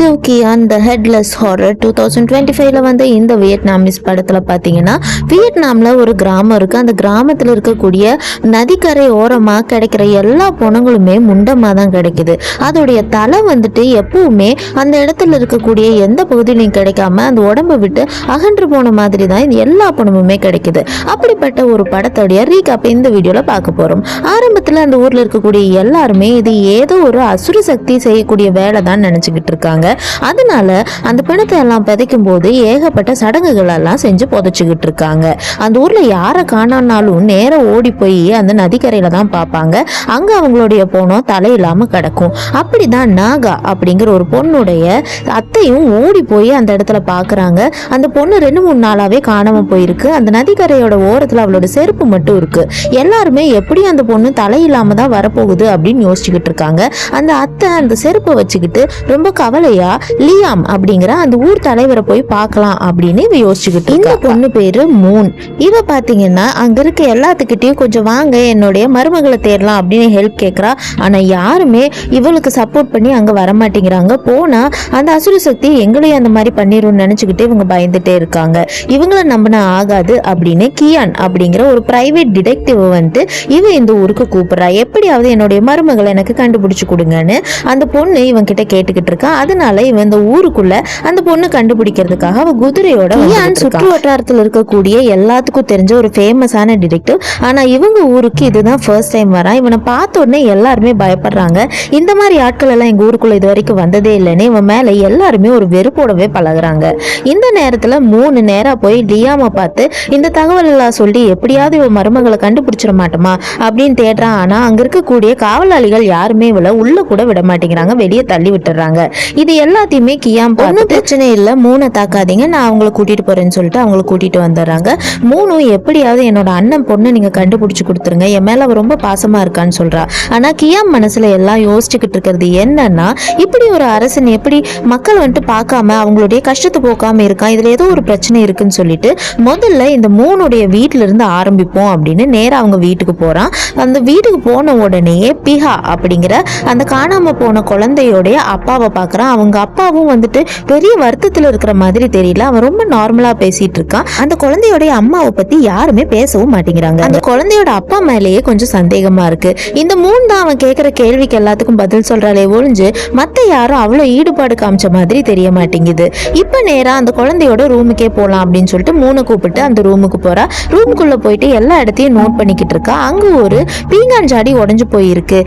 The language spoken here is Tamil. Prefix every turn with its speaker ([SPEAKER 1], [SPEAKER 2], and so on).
[SPEAKER 1] டிடெக்டிவ் கியான் த ஹெட்லெஸ் ஹாரர் 2025ல வந்து இந்த வியட்நாமிஸ் படத்தில் பார்த்தீங்கன்னா வியட்நாமில் ஒரு கிராமம் இருக்குது. அந்த கிராமத்தில் இருக்கக்கூடிய நதிக்கரை ஓரமாக கிடைக்கிற எல்லா பணங்களுமே முண்டமாக தான் கிடைக்குது. அதோடைய தலை வந்துட்டு எப்பவுமே அந்த இடத்துல இருக்கக்கூடிய எந்த பகுதியிலையும் கிடைக்காம அந்த உடம்பை விட்டு அகன்று போன மாதிரி தான் இது எல்லா பணமுமே கிடைக்குது. அப்படிப்பட்ட ஒரு படத்தோடைய ரீகாப் இந்த வீடியோவில் பார்க்க போகிறோம். ஆரம்பத்தில் அந்த ஊரில் இருக்கக்கூடிய எல்லாருமே இது ஏதோ ஒரு அசுர சக்தி செய்யக்கூடிய வேலை தான் நினச்சிக்கிட்டு இருக்காங்க. அதனால அந்த பிணத்தை எல்லாம் புதைக்கும் போது ஏகப்பட்ட சடங்குகள் எல்லாம் செஞ்சு புதைச்சிக்கிட்டு இருக்காங்க. அந்த ஊர்ல யாரை காணானாலும் நேரம் ஓடி போய் அந்த நதிக்கரையில தான் பார்ப்பாங்க. அங்க அவங்களுடைய போனோம் தலை இல்லாம கிடக்கும். அப்படிதான் நாகா அப்படிங்கிற ஒரு பொண்ணுடைய அத்தையும் ஓடி போய் அந்த இடத்துல பாக்குறாங்க. அந்த பொண்ணு 2-3 நாளாவே காணாம போயிருக்கு. அந்த நதிக்கரையோட ஓரத்துல அவளோட செருப்பு மட்டும் இருக்கு. எல்லாருமே எப்படி அந்த பொண்ணு தலை இல்லாம தான் வரப்போகுது அப்படின்னு யோசிச்சுக்கிட்டு இருக்காங்க. அந்த அத்தை அந்த செருப்பை வச்சுக்கிட்டு ரொம்ப கவலையா லியாம் அப்படிங்கிற அந்த ஊர் தலைவரை போய் பார்க்கலாம் அப்படின்னு இவ யோசிச்சுக்கிட்டு. இந்த பொண்ணு பேரு மூன். இவ பாத்தீங்கன்னா அங்க இருக்க எல்லாத்துக்கிட்டையும் கொஞ்சம் வாங்க என்னுடைய மருமகளை தேடலாம் அப்படின்னு ஹெல்ப் கேட்கறா. ஆனா யாருமே இவளுக்கு சப்போர்ட் பண்ணி அங்க வரமாட்டேங்கிறாங்க. போனா அந்த அசுர சக்தி எங்களையும் அந்த மாதிரி பண்ணிரும் நினைச்சுக்கிட்டு இவங்க பயந்துட்டே இருக்காங்க. இவங்களை நம்பினா ஆகாது அப்படின்னு கியான் அப்படிங்கிற ஒரு பிரைவேட் டிடெக்டிவ் வந்து இவ இந்த ஊருக்கு கூப்பிடுறா. எப்படியாவது என்னுடைய மருமகளை எனக்கு கண்டுபிடிச்சு கொடுங்கன்னு அந்த பொண்ணு இவன் கிட்ட கேட்டுக்கிட்டு இருக்கா. அதனால இவன் இந்த ஊருக்குள்ள அந்த பொண்ணு கண்டுபிடிக்கிறதுக்காக அவ குதிரையோட சுற்று வட்டாரத்தில் இருக்கக்கூடிய எல்லாத்துக்கும் தெரிஞ்ச ஒரு ஃபேமஸான டிடெக்டிவ். ஆனா இவங்க ஊருக்கு இதுதான் ஃபர்ஸ்ட் டைம் வரான். இவனை பார்த்த உடனே எல்லாருமே பயப்படுறாங்க. இந்த மாதிரி ஆட்கள் எல்லாம் எங்க ஊருக்குள்ள இது வரைக்கும் வந்ததே இல்லைன்னு இவன் மேல எல்லாருமே ஒரு வெறுப்போடவே பழகுறாங்க. இந்த நேரத்துல 3 நேரா போய் லியாம பார்த்து இந்த தகவல் எல்லாம் சொல்லி எப்படியாவது இவன் மருமகளை கண்டுபிடிச்சிட மாட்டோமா அப்படின்னு தேடுறான். ஆனா அங்க இருக்கக்கூடிய காவலாளிகள் யாருமே இவளை உள்ள கூட விட மாட்டேங்கிறாங்க, வெளியே தள்ளி விட்டுறாங்க. இது எல்லாத்தையுமே கியாம் பார்த்து பிரச்சனை இல்லை, மூணை தாக்காதீங்க, நான் அவங்களை கூட்டிட்டு போறேன்னு சொல்லிட்டு அவங்களை கூட்டிட்டு வந்துடுறாங்க. மூணும் எப்படியாவது என்னோட அண்ணன் பொண்ணு நீங்க கண்டுபிடிச்சு கொடுத்துருங்க, என் மேல அவ ரொம்ப பாசமா இருக்கான்னு சொல்றா. ஆனா கியாம் மனசுல எல்லாம் யோசிச்சுக்கிட்டு இருக்கிறது என்னன்னா, இப்படி ஒரு அரசன் எப்படி மக்கள் வந்துட்டு பார்க்காம அவங்களுடைய கஷ்டத்தை போக்காம இருக்கான், இதுல ஏதோ ஒரு பிரச்சனை இருக்குன்னு சொல்லிட்டு முதல்ல இந்த மூணுடைய வீட்டுல இருந்து ஆரம்பிப்போம் அப்படின்னு நேரா அவங்க வீட்டுக்கு போறான். அந்த வீட்டுக்கு போன உடனே பிஹா அப்படிங்கிற அந்த காணாம போன குழந்தையோடைய அப்பாவை பார்க்குறான். அவங்க அப்பாவும் வந்துட்டு பெரிய வருத்தத்தில் இருக்கிற மாதிரி தெரியல. அவன் ரொம்ப நார்மலா பேசிட்டு இருக்கான். அந்த குழந்தையோடைய அம்மாவை பத்தி யாருமே பேசவும் மாட்டேங்கிறாங்க. அந்த குழந்தையோட அப்பா மேலேயே கொஞ்சம் சந்தேகமா இருக்கு. இந்த மூணு தான் அவன் கேட்கிற கேள்விக்கு எல்லாத்துக்கும் பதில் சொல்றாளே ஒழிஞ்சு மத்த யாரும் அவ்வளவு ஈடுபாடு காமிச்ச மாதிரி தெரிய மாட்டேங்குது. இப்ப நேரா அந்த குழந்தையோட ரூமுக்கே போலாம் அப்படின்னு சொல்லிட்டு மூணு கூப்பிட்டு அந்த ரூமுக்கு போறா. ரூமுக்குள்ள போயிட்டு எல்லா இடத்தையும் நோட் பண்ணிக்கிட்டு இருக்கா. அங்க ஒரு பீங்கான் ஜாடி உடஞ்சு போயிருக்கு.